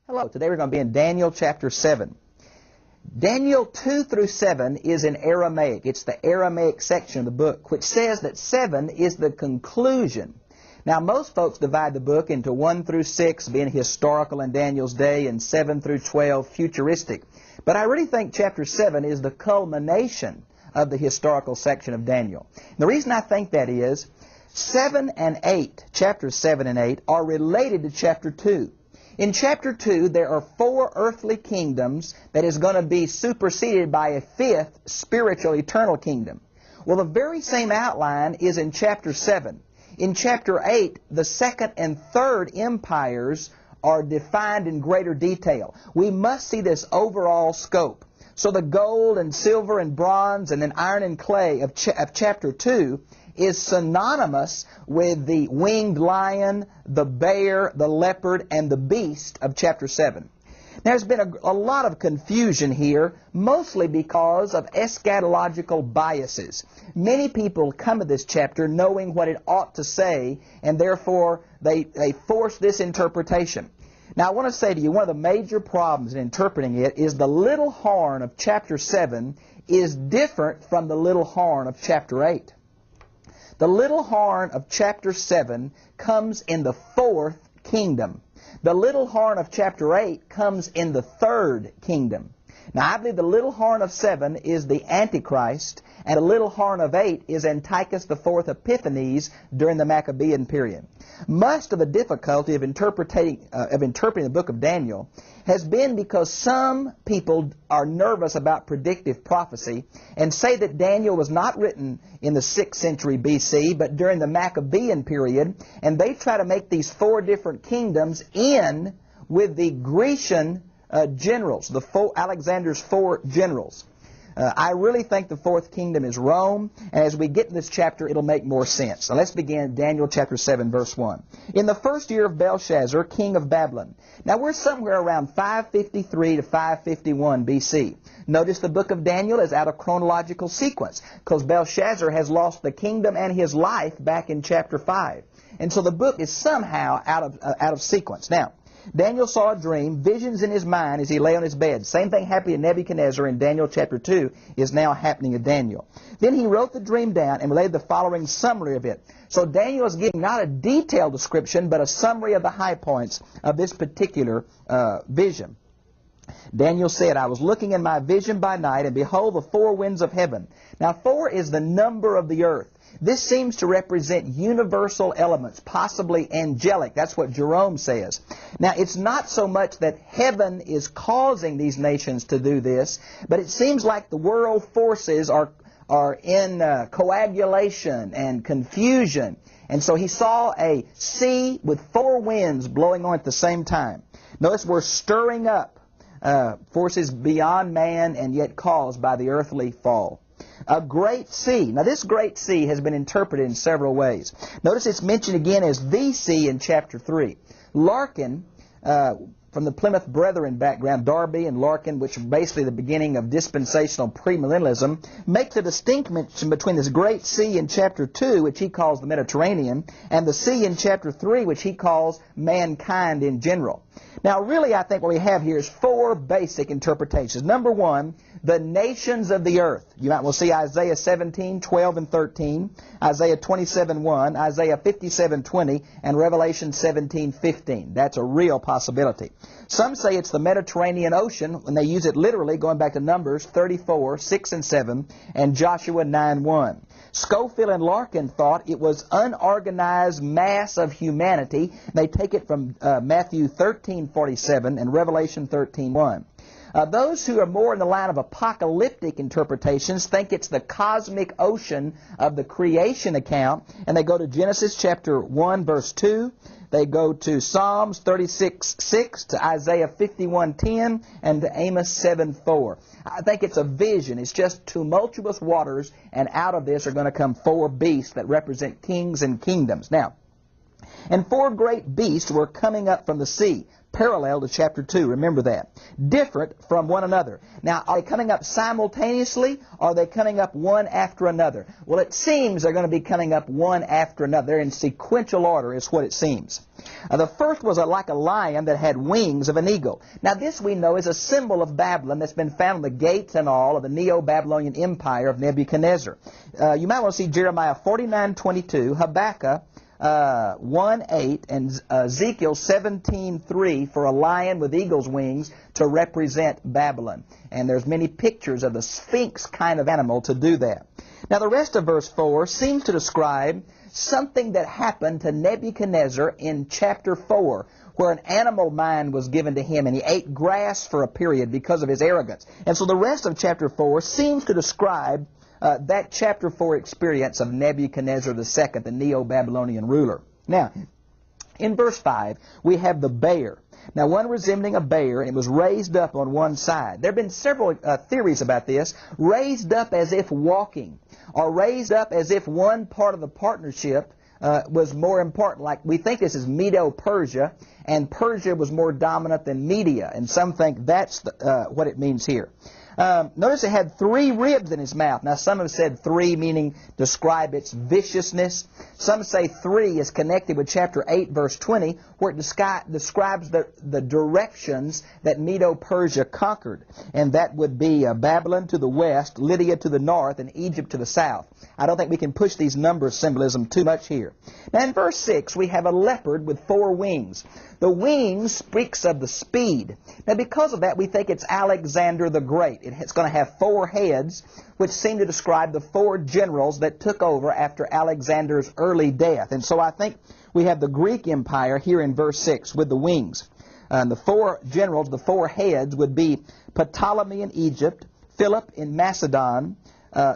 Hello, today we're going to be in Daniel chapter 7. Daniel 2 through 7 is in Aramaic. It's the Aramaic section of the book, which says that 7 is the conclusion. Now, most folks divide the book into 1 through 6 being historical in Daniel's day and 7 through 12 futuristic. But I really think chapter 7 is the culmination of the historical section of Daniel. And the reason I think that is 7 and 8, chapters 7 and 8, are related to chapter 2. In chapter 2, there are 4 earthly kingdoms that is going to be superseded by a 5th spiritual eternal kingdom. Well, the very same outline is in chapter 7. In chapter 8, the 2nd and 3rd empires are defined in greater detail. We must see this overall scope. So the gold and silver and bronze and then iron and clay of chapter 2 is synonymous with the winged lion, the bear, the leopard, and the beast of chapter 7. Now, there's been a lot of confusion here, mostly because of eschatological biases. Many people come to this chapter knowing what it ought to say, and therefore they force this interpretation. Now, I want to say to you, one of the major problems in interpreting it is the little horn of chapter 7 is different from the little horn of chapter 8. The little horn of chapter 7 comes in the 4th kingdom. The little horn of chapter 8 comes in the 3rd kingdom. Now, I believe the little horn of 7 is the Antichrist, and the little horn of 8 is Antiochus IV Epiphanes during the Maccabean period. Much of the difficulty of interpreting the book of Daniel has been because some people are nervous about predictive prophecy and say that Daniel was not written in the 6th century BC, but during the Maccabean period, and they try to make these 4 different kingdoms in with the Grecian generals, Alexander's 4 generals. I really think the 4th kingdom is Rome, and as we get in this chapter, it'll make more sense. So let's begin Daniel chapter 7, verse 1. In the 1st year of Belshazzar, king of Babylon. Now, we're somewhere around 553 to 551 BC. Notice the book of Daniel is out of chronological sequence, because Belshazzar has lost the kingdom and his life back in chapter 5. And so the book is somehow out of sequence. Now, Daniel saw a dream, visions in his mind as he lay on his bed. Same thing happened to Nebuchadnezzar in Daniel chapter 2 is now happening to Daniel. Then he wrote the dream down and related the following summary of it. So Daniel is giving not a detailed description, but a summary of the high points of this particular vision. Daniel said, I was looking in my vision by night, and behold, the 4 winds of heaven. Now, 4 is the number of the earth. This seems to represent universal elements, possibly angelic. That's what Jerome says. Now, it's not so much that heaven is causing these nations to do this, but it seems like the world forces are in coagulation and confusion. And so he saw a sea with 4 winds blowing on at the same time. Notice we're stirring up forces beyond man and yet caused by the earthly fall. A great sea. Now, this great sea has been interpreted in several ways. Notice it's mentioned again as the sea in chapter 3. Larkin, from the Plymouth Brethren background, Darby and Larkin, which are basically the beginning of dispensational premillennialism, make the distinction between this great sea in chapter 2, which he calls the Mediterranean, and the sea in chapter 3, which he calls mankind in general. Now, really, I think what we have here is 4 basic interpretations. Number 1, the nations of the earth. You might well see Isaiah 17, 12, and 13, Isaiah 27, 1, Isaiah 57, 20, and Revelation 17, 15. That's a real possibility. Some say it's the Mediterranean Ocean when they use it literally, going back to Numbers 34, 6 and 7, and Joshua 9, 1. Scofield and Larkin thought it was unorganized mass of humanity. They take it from Matthew 13:47 and Revelation 13:1. Those who are more in the line of apocalyptic interpretations think it's the cosmic ocean of the creation account, and they go to Genesis chapter 1, verse 2. They go to Psalms 36:6, to Isaiah 51:10, and to Amos 7:4. I think it's a vision. It's just tumultuous waters, and out of this are going to come 4 beasts that represent kings and kingdoms. Now, and 4 great beasts were coming up from the sea, parallel to chapter 2. Remember that. Different from one another. Now, are they coming up simultaneously, or are they coming up one after another? Well, it seems they're going to be coming up one after another. They're in sequential order is what it seems. The first was like a lion that had wings of an eagle. Now, this we know is a symbol of Babylon that's been found on the gates and all of the Neo-Babylonian Empire of Nebuchadnezzar. You might want to see Jeremiah 49:22, Habakkuk 1:8, and Ezekiel 17:3 for a lion with eagle's wings to represent Babylon. And there's many pictures of the Sphinx kind of animal to do that. Now, the rest of verse 4 seems to describe something that happened to Nebuchadnezzar in chapter 4, where an animal mind was given to him, and he ate grass for a period because of his arrogance. And so the rest of chapter 4 seems to describe that chapter 4 experience of Nebuchadnezzar II, the Neo-Babylonian ruler. Now, in verse 5, we have the bear. Now, one resembling a bear, and it was raised up on one side. There have been several theories about this. Raised up as if walking, or raised up as if one part of the partnership was more important. Like, we think this is Medo-Persia, and Persia was more dominant than Media, and some think that's what it means here. Notice it had 3 ribs in its mouth. Now, some have said 3 meaning describe its viciousness. Some say 3 is connected with chapter 8, verse 20, where it describes the directions that Medo-Persia conquered. And that would be Babylon to the west, Lydia to the north, and Egypt to the south. I don't think we can push these number symbolism too much here. Now, in verse 6, we have a leopard with 4 wings. The wings speaks of the speed. Now, because of that, we think it's Alexander the Great. It's going to have 4 heads, which seem to describe the 4 generals that took over after Alexander's early death. And so I think we have the Greek Empire here in verse 6 with the wings. The 4 generals, the 4 heads, would be Ptolemy in Egypt, Philip in Macedon,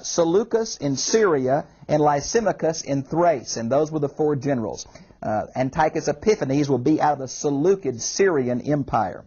Seleucus in Syria, and Lysimachus in Thrace. And those were the 4 generals. Antiochus Epiphanes will be out of the Seleucid Syrian Empire.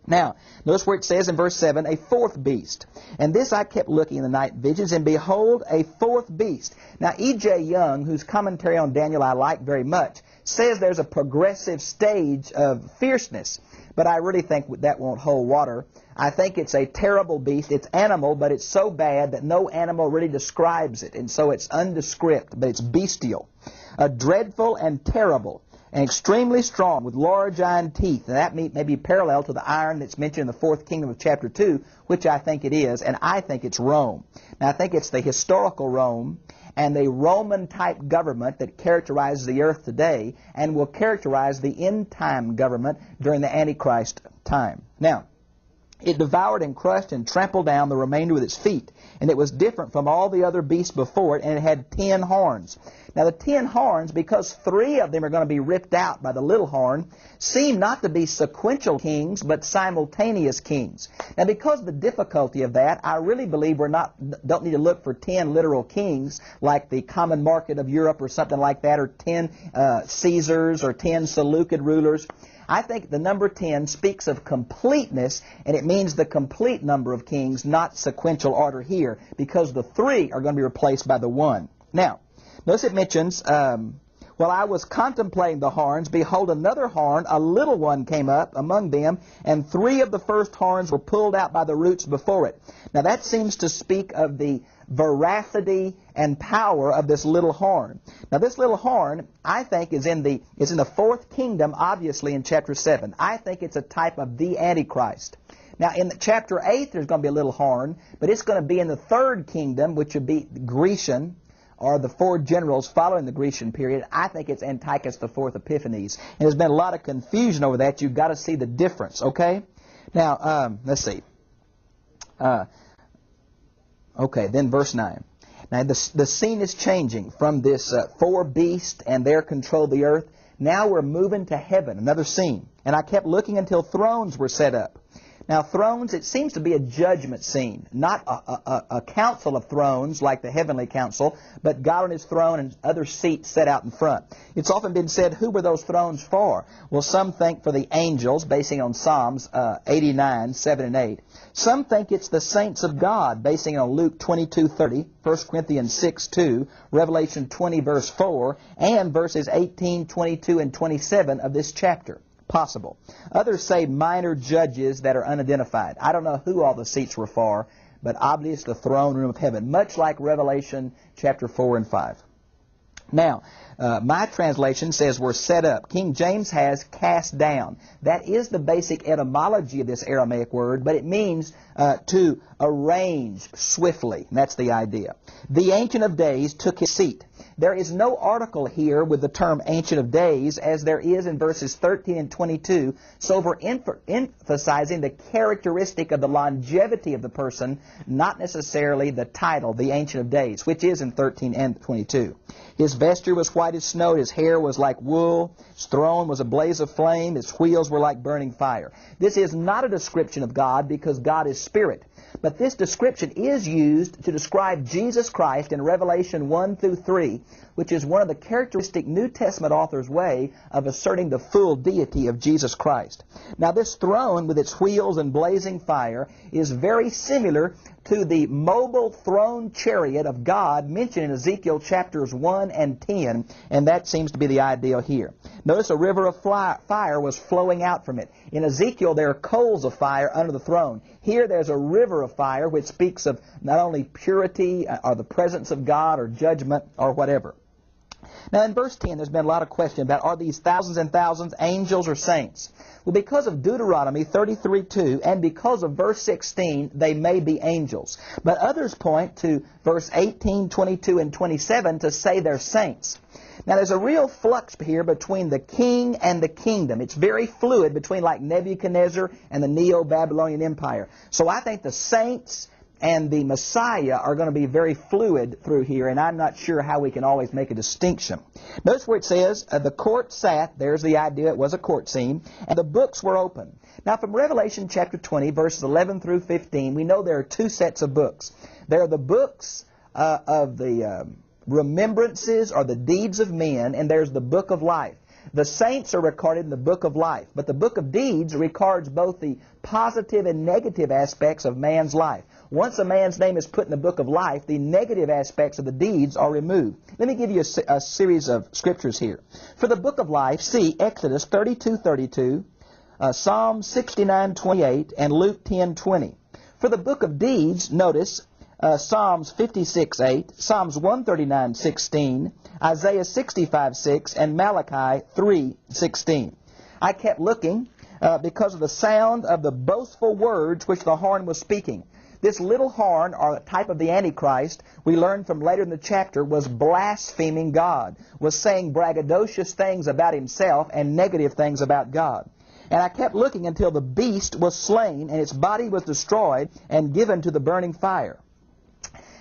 Now, notice where it says in verse 7, a 4th beast. And this I kept looking in the night visions, and behold, a 4th beast. Now, E.J. Young, whose commentary on Daniel I like very much, says there's a progressive stage of fierceness. But I really think that won't hold water. I think it's a terrible beast. It's animal, but it's so bad that no animal really describes it. And so it's undescript, but it's bestial. Dreadful and terrible, and extremely strong, with large iron teeth. And that may be parallel to the iron that's mentioned in the 4th kingdom of chapter 2, which I think it is, and I think it's Rome. Now, I think it's the historical Rome and the Roman-type government that characterizes the earth today and will characterize the end-time government during the Antichrist time. Now, it devoured and crushed and trampled down the remainder with its feet. And it was different from all the other beasts before it, and it had 10 horns. Now, the 10 horns, because 3 of them are going to be ripped out by the little horn, seem not to be sequential kings, but simultaneous kings. Now, because of the difficulty of that, I really believe don't need to look for 10 literal kings, like the common market of Europe or something like that, or 10 Caesars or 10 Seleucid rulers. I think the number 10 speaks of completeness, and it means the complete number of kings, not sequential order here, because the 3 are going to be replaced by the 1. Now, notice it mentions, while I was contemplating the horns, behold, another horn, a little one, came up among them, and 3 of the first horns were pulled out by the roots before it. Now, that seems to speak of the veracity and power of this little horn. Now, this little horn, I think, is in the 4th kingdom, obviously, in chapter 7. I think it's a type of the Antichrist. Now, in chapter 8, there's going to be a little horn, but it's going to be in the 3rd kingdom, which would be Grecian, or the 4 generals following the Grecian period. I think it's Antiochus IV Epiphanes. And there's been a lot of confusion over that. You've got to see the difference, okay? Now, let's see. Okay, then verse 9. Now, the scene is changing from this 4 beasts and their control of the earth. Now we're moving to heaven, another scene. And I kept looking until thrones were set up. Now, thrones, it seems to be a judgment scene, not a council of thrones like the heavenly council, but God on His throne and other seats set out in front. It's often been said, who were those thrones for? Well, some think for the angels, basing on Psalms 89, 7 and 8. Some think it's the saints of God, basing on Luke 22:30, 1 Corinthians 6:2, Revelation 20, verse 4, and verses 18, 22, and 27 of this chapter. possible. Others say minor judges that are unidentified. I don't know who all the seats were for, but obviously the throne room of heaven, much like Revelation chapter 4 and 5. Now, my translation says we're set up. King James has cast down. That is the basic etymology of this Aramaic word, but it means to arrange swiftly. That's the idea. The Ancient of Days took his seat. There is no article here with the term Ancient of Days as there is in verses 13 and 22, so we're emphasizing the characteristic of the longevity of the person, not necessarily the title, the Ancient of Days, which is in 13 and 22. His vesture was white as snow, his hair was like wool, his throne was a blaze of flame, his wheels were like burning fire. This is not a description of God because God is spirit. But this description is used to describe Jesus Christ in Revelation 1 through 3, which is one of the characteristic New Testament authors' way of asserting the full deity of Jesus Christ. Now this throne with its wheels and blazing fire is very similar to the mobile throne chariot of God mentioned in Ezekiel chapters 1 and 10, and that seems to be the idea here. Notice a river of fire was flowing out from it. In Ezekiel there are coals of fire under the throne. Here there's a river of fire which speaks of not only purity or the presence of God or judgment or whatever. Now in verse 10 there's been a lot of question about are these thousands and thousands angels or saints? Well, because of Deuteronomy 33:2 and because of verse 16, they may be angels. But others point to verse 18, 22, and 27 to say they're saints. Now there's a real flux here between the king and the kingdom. It's very fluid between like Nebuchadnezzar and the Neo-Babylonian Empire. So I think the saints and the Messiah are going to be very fluid through here, and I'm not sure how we can always make a distinction. Notice where it says, the court sat, there's the idea, it was a court scene, and the books were open. Now from Revelation chapter 20, verses 11 through 15, we know there are two sets of books. There are the books of the remembrances or the deeds of men, and there's the book of life. The saints are recorded in the book of life, but the book of deeds records both the positive and negative aspects of man's life. Once a man's name is put in the book of life, the negative aspects of the deeds are removed. Let me give you a series of scriptures here. For the book of life, see Exodus 32:32, Psalm 69:28, and Luke 10:20. For the book of deeds, notice Psalms 56:8, Psalms 139:16, Isaiah 65:6, and Malachi 3:16. I kept looking because of the sound of the boastful words which the horn was speaking. This little horn, or a type of the Antichrist, we learned from later in the chapter, was blaspheming God, was saying braggadocious things about himself and negative things about God. And I kept looking until the beast was slain and its body was destroyed and given to the burning fire.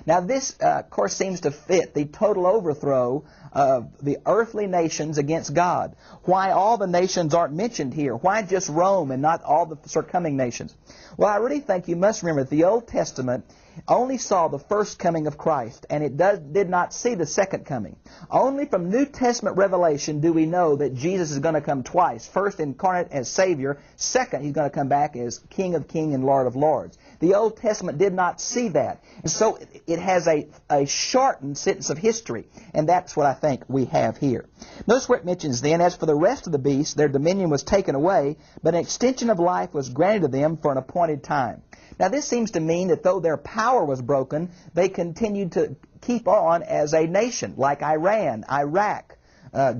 Now this, of course, seems to fit the total overthrow of the earthly nations against God. Why all the nations aren't mentioned here? Why just Rome and not all the circuming nations? Well, I really think you must remember that the Old Testament only saw the first coming of Christ, and it did not see the second coming. Only from New Testament revelation do we know that Jesus is going to come twice. First incarnate as Savior. Second, He's going to come back as King of Kings and Lord of Lords. The Old Testament did not see that. And so it has a shortened sentence of history, and that's what I think we have here. Notice where it mentions then, as for the rest of the beasts, their dominion was taken away, but an extension of life was granted to them for an appointed time. Now this seems to mean that though their power was broken, they continued to keep on as a nation, like Iran, Iraq,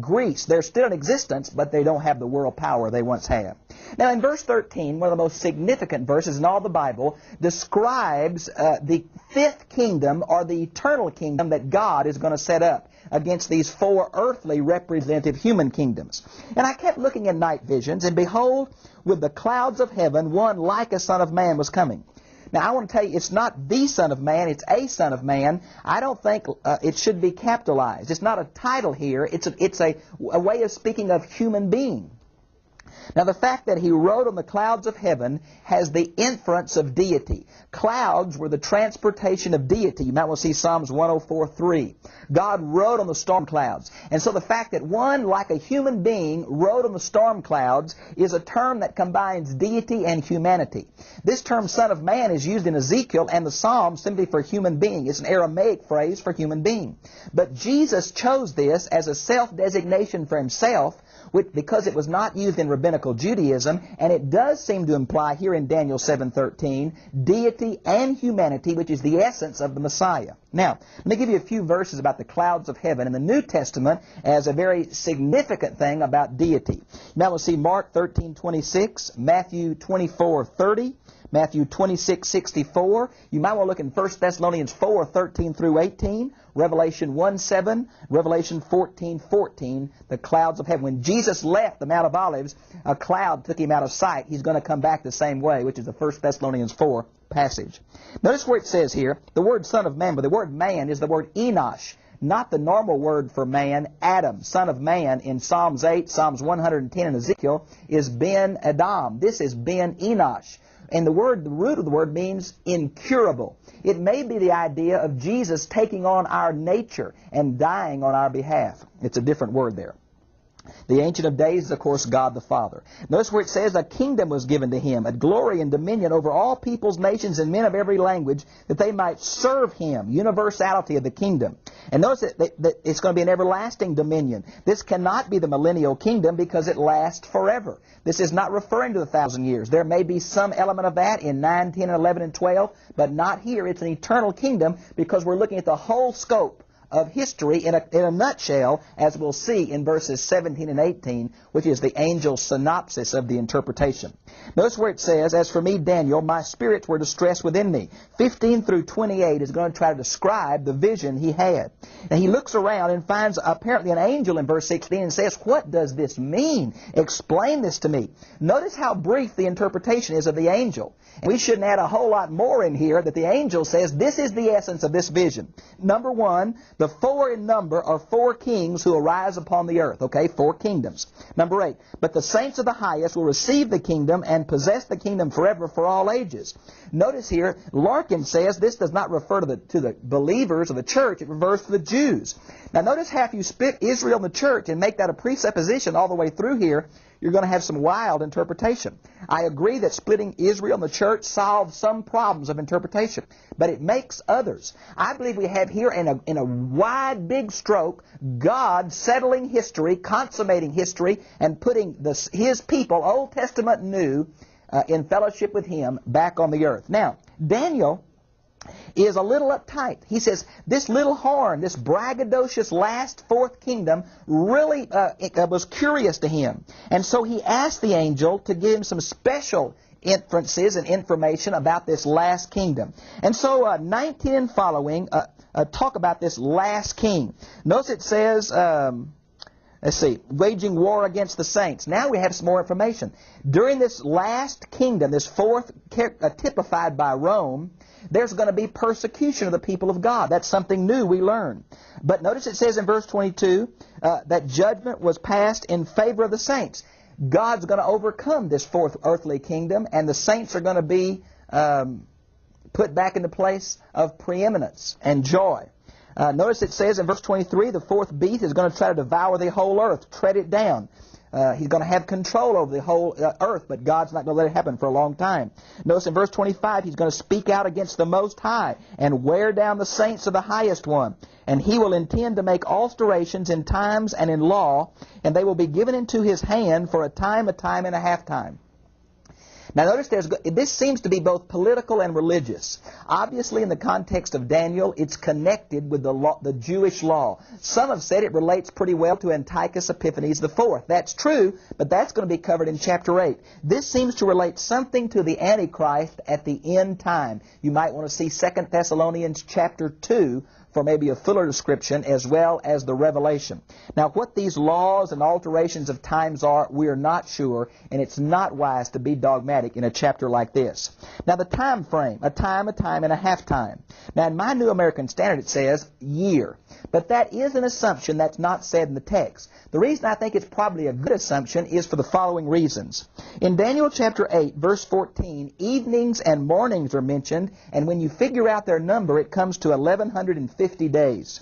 Greece. They're still in existence, but they don't have the world power they once had. Now in verse 13, one of the most significant verses in all the Bible, describes the fifth kingdom, or the eternal kingdom that God is going to set up against these four earthly representative human kingdoms. And I kept looking at night visions, and behold, with the clouds of heaven, one like a son of man was coming. Now I want to tell you, it's not the Son of Man, it's a Son of Man. I don't think it should be capitalized. It's not a title here, it's a way of speaking of human being. Now the fact that he rode on the clouds of heaven has the inference of deity. Clouds were the transportation of deity. You might want to see Psalms 104:3. God rode on the storm clouds. And so the fact that one, like a human being, rode on the storm clouds is a term that combines deity and humanity. This term Son of Man is used in Ezekiel and the Psalms simply for human being. It's an Aramaic phrase for human being. But Jesus chose this as a self-designation for himself, because it was not used in rabbinic rabbinical Judaism, and it does seem to imply here in Daniel 7:13 deity and humanity, which is the essence of the Messiah. Now, let me give you a few verses about the clouds of heaven in the New Testament as a very significant thing about deity. Now we'll see Mark 13:26, Matthew 24:30, Matthew 26:64. You might want to look in 1 Thessalonians 4:13 through 18, Revelation 1:7, Revelation 14:14, the clouds of heaven. When Jesus left the Mount of Olives, a cloud took him out of sight. He's going to come back the same way, which is the 1 Thessalonians 4 passage. Notice where it says here, the word son of man, but the word man is the word Enosh, not the normal word for man, Adam. Son of man in Psalms 8, Psalms 110, and Ezekiel is Ben Adam. This is Ben Enosh. And the root of the word means incurable. It may be the idea of Jesus taking on our nature and dying on our behalf. It's a different word there. The Ancient of Days is, of course, God the Father. Notice where it says, a kingdom was given to him, a glory and dominion over all peoples, nations, and men of every language, that they might serve him. Universality of the kingdom. And notice that it's going to be an everlasting dominion. This cannot be the millennial kingdom because it lasts forever. This is not referring to the 1,000 years. There may be some element of that in 9, 10, and 11, and 12, but not here. It's an eternal kingdom because we're looking at the whole scope of history in a nutshell, as we'll see in verses 17 and 18, which is the angel's synopsis of the interpretation. Notice where it says, as for me, Daniel, my spirits were distressed within me. 15 through 28 is going to try to describe the vision he had. And he looks around and finds apparently an angel in verse 16 and says, what does this mean? Explain this to me. Notice how brief the interpretation is of the angel. And we shouldn't add a whole lot more in here that the angel says this is the essence of this vision. Number one, the 4 in number are 4 kings who arise upon the earth. Okay, 4 kingdoms. Number 8, but the saints of the highest will receive the kingdom and possess the kingdom forever for all ages. Notice here, Larkin says this does not refer to the believers of the church, it refers to the Jews. Now notice how if you split Israel and the church and make that a presupposition all the way through here, you're going to have some wild interpretation. I agree that splitting Israel and the church solves some problems of interpretation, but it makes others. I believe we have here in a wide, big stroke, God settling history, consummating history, and putting His people, Old Testament and New, in fellowship with Him back on the earth. Now, Daniel is a little uptight. He says, this little horn, this braggadocious last 4th kingdom, really was curious to him. And so he asked the angel to give him some special inferences and information about this last kingdom. And so 19 and following talk about this last king. Notice it says, let's see, waging war against the saints. Now we have some more information. During this last kingdom, this 4th typified by Rome, there's going to be persecution of the people of God. That's something new we learn. But notice it says in verse 22 that judgment was passed in favor of the saints. God's going to overcome this 4th earthly kingdom, and the saints are going to be put back in the place of preeminence and joy. Notice it says in verse 23, the 4th beast is going to try to devour the whole earth, tread it down. He's going to have control over the whole earth, but God's not going to let it happen for a long time. Notice in verse 25, he's going to speak out against the Most High and wear down the saints of the Highest One. And he will intend to make alterations in times and in law, and they will be given into his hand for a time and a half time. Now notice this seems to be both political and religious. Obviously in the context of Daniel, it's connected with the Jewish law. Some have said it relates pretty well to Antiochus Epiphanes IV. That's true, but that's going to be covered in chapter 8. This seems to relate something to the Antichrist at the end time. You might want to see 2 Thessalonians chapter 2 for maybe a fuller description, as well as the Revelation. Now, what these laws and alterations of times are, we are not sure, and it's not wise to be dogmatic in a chapter like this. Now, the time frame, a time, and a half time. Now, in my New American Standard, it says year. But that is an assumption that's not said in the text. The reason I think it's probably a good assumption is for the following reasons. In Daniel chapter 8, verse 14, evenings and mornings are mentioned, and when you figure out their number, it comes to 1150 50 days.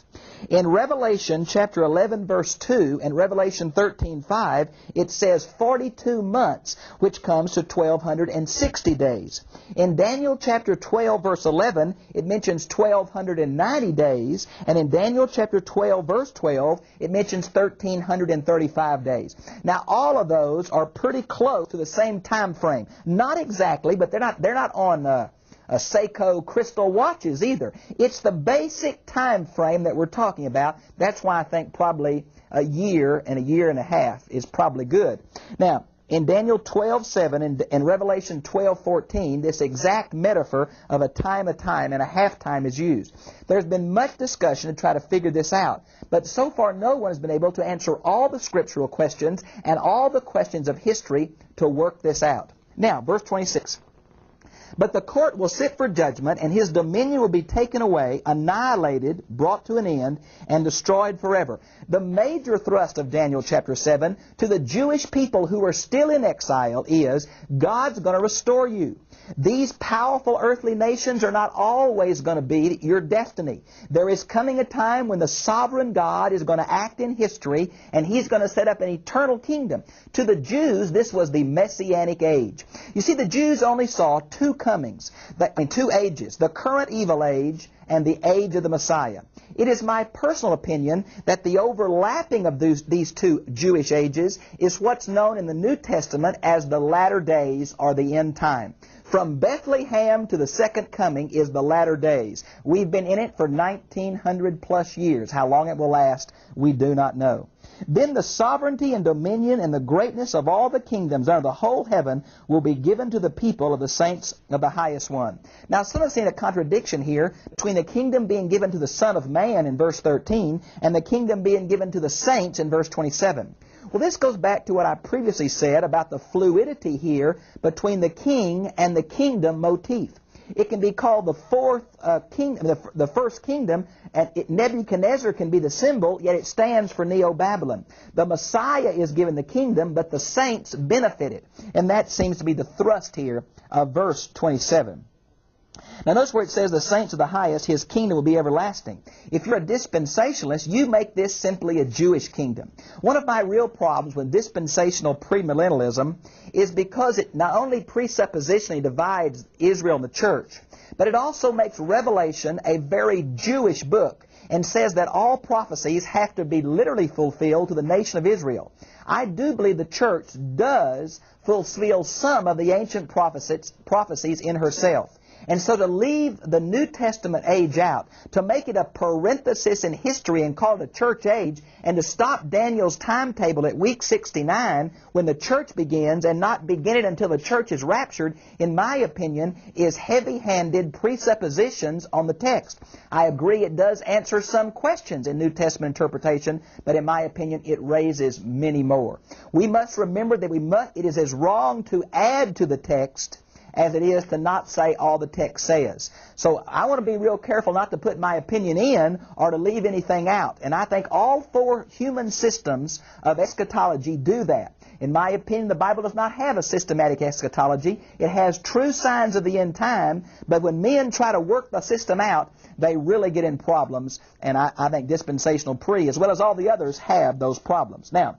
In Revelation chapter 11 verse 2 and Revelation 13:5, it says 42 months, which comes to 1,260 days. In Daniel chapter 12 verse 11, it mentions 1,290 days, and in Daniel chapter 12 verse 12, it mentions 1,335 days. Now all of those are pretty close to the same time frame. Not exactly, but they're not on Seiko crystal watches either. It's the basic time frame that we're talking about. That's why I think probably a year and a half is probably good. Now, in Daniel 12:7 and Revelation 12:14, this exact metaphor of a time and a half time is used. There's been much discussion to try to figure this out, but so far no one has been able to answer all the scriptural questions and all the questions of history to work this out. Now, verse 26. But the court will sit for judgment, and his dominion will be taken away, annihilated, brought to an end, and destroyed forever. The major thrust of Daniel chapter 7 to the Jewish people who are still in exile is, God's going to restore you. These powerful earthly nations are not always going to be your destiny. There is coming a time when the sovereign God is going to act in history, and He's going to set up an eternal kingdom. To the Jews, this was the Messianic age. You see, the Jews only saw two comings, two ages, the current evil age and the age of the Messiah. It is my personal opinion that the overlapping of these two Jewish ages is what's known in the New Testament as the latter days or the end time. From Bethlehem to the second coming is the latter days. We've been in it for 1900 plus years. How long it will last, we do not know. Then the sovereignty and dominion and the greatness of all the kingdoms under the whole heaven will be given to the people of the saints of the highest one. Now, some have seen a contradiction here between the kingdom being given to the Son of Man in verse 13 and the kingdom being given to the saints in verse 27. Well, this goes back to what I previously said about the fluidity here between the king and the kingdom motif. It can be called the fourth kingdom, the first kingdom, and Nebuchadnezzar can be the symbol, yet it stands for Neo-Babylon. The Messiah is given the kingdom, but the saints benefit it. And that seems to be the thrust here of verse 27. Now notice where it says the saints of the highest, His kingdom will be everlasting. If you're a dispensationalist, you make this simply a Jewish kingdom. One of my real problems with dispensational premillennialism is because it not only presuppositionally divides Israel and the church, but it also makes Revelation a very Jewish book and says that all prophecies have to be literally fulfilled to the nation of Israel. I do believe the church does fulfill some of the ancient prophecies in herself. And so to leave the New Testament age out, to make it a parenthesis in history and call it a church age, and to stop Daniel's timetable at week 69 when the church begins and not begin it until the church is raptured, in my opinion, is heavy-handed presuppositions on the text. I agree it does answer some questions in New Testament interpretation, but in my opinion it raises many more. We must remember that it is as wrong to add to the text as it is to not say all the text says. So I want to be real careful not to put my opinion in or to leave anything out. And I think all four human systems of eschatology do that. In my opinion, the Bible does not have a systematic eschatology. It has true signs of the end time, but when men try to work the system out, they really get in problems. And I think dispensational pre, as well as all the others, have those problems. Now,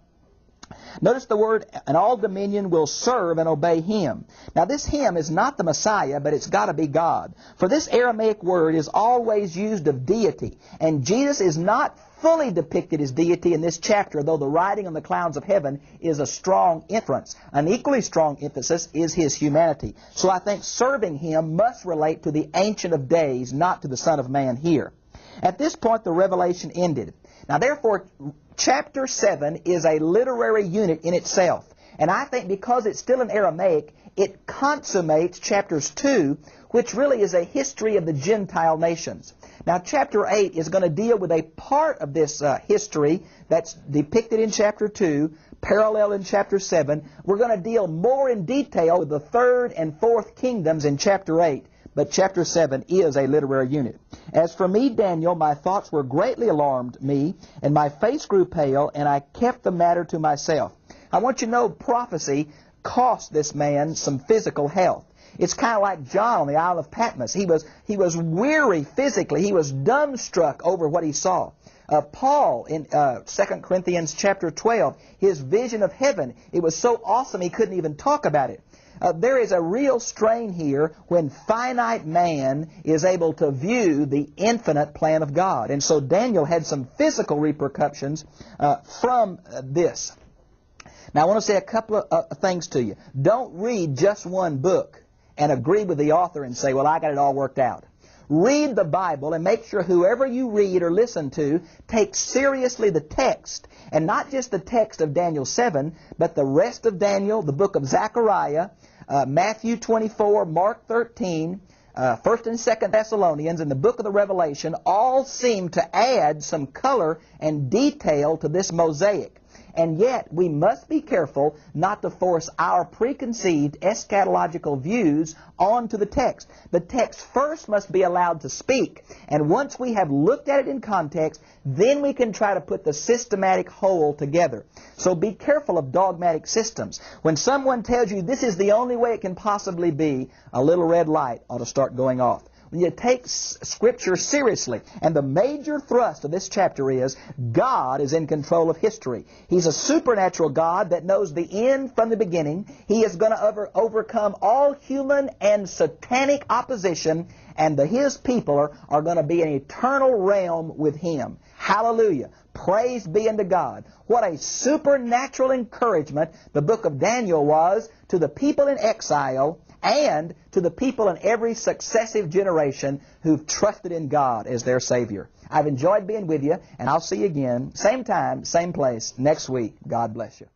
notice the word, and all dominion will serve and obey Him. Now this Him is not the Messiah, but it's got to be God. For this Aramaic word is always used of deity, and Jesus is not fully depicted as deity in this chapter, though the riding on the clouds of heaven is a strong inference. An equally strong emphasis is His humanity. So I think serving Him must relate to the Ancient of Days, not to the Son of Man here. At this point, the revelation ended. Now therefore, chapter 7 is a literary unit in itself. And I think because it's still in Aramaic, it consummates chapters 2, which really is a history of the Gentile nations. Now chapter 8 is going to deal with a part of this history that's depicted in chapter 2, parallel in chapter 7. We're going to deal more in detail with the third and fourth kingdoms in chapter 8. But chapter 7 is a literary unit. As for me, Daniel, my thoughts were greatly alarmed me, and my face grew pale, and I kept the matter to myself. I want you to know prophecy cost this man some physical health. It's kind of like John on the Isle of Patmos. He was weary physically. He was dumbstruck over what he saw. Paul in 2 Corinthians chapter 12, his vision of heaven, it was so awesome he couldn't even talk about it. There is a real strain here when finite man is able to view the infinite plan of God. And so Daniel had some physical repercussions from this. Now I want to say a couple of things to you. Don't read just one book and agree with the author and say, well, I got it all worked out. Read the Bible and make sure whoever you read or listen to takes seriously the text, and not just the text of Daniel 7, but the rest of Daniel, the book of Zechariah, Matthew 24, Mark 13, 1st and 2nd Thessalonians, and the book of the Revelation all seem to add some color and detail to this mosaic. And yet, we must be careful not to force our preconceived eschatological views onto the text. The text first must be allowed to speak. And once we have looked at it in context, then we can try to put the systematic whole together. So be careful of dogmatic systems. When someone tells you this is the only way it can possibly be, a little red light ought to start going off. When you take Scripture seriously, and the major thrust of this chapter is God is in control of history. He's a supernatural God that knows the end from the beginning. He is going to overcome all human and satanic opposition, and His people are going to be in an eternal realm with Him. Hallelujah. Praise be unto God. What a supernatural encouragement the book of Daniel was to the people in exile and to the people in every successive generation who've trusted in God as their Savior. I've enjoyed being with you, and I'll see you again, same time, same place, next week. God bless you.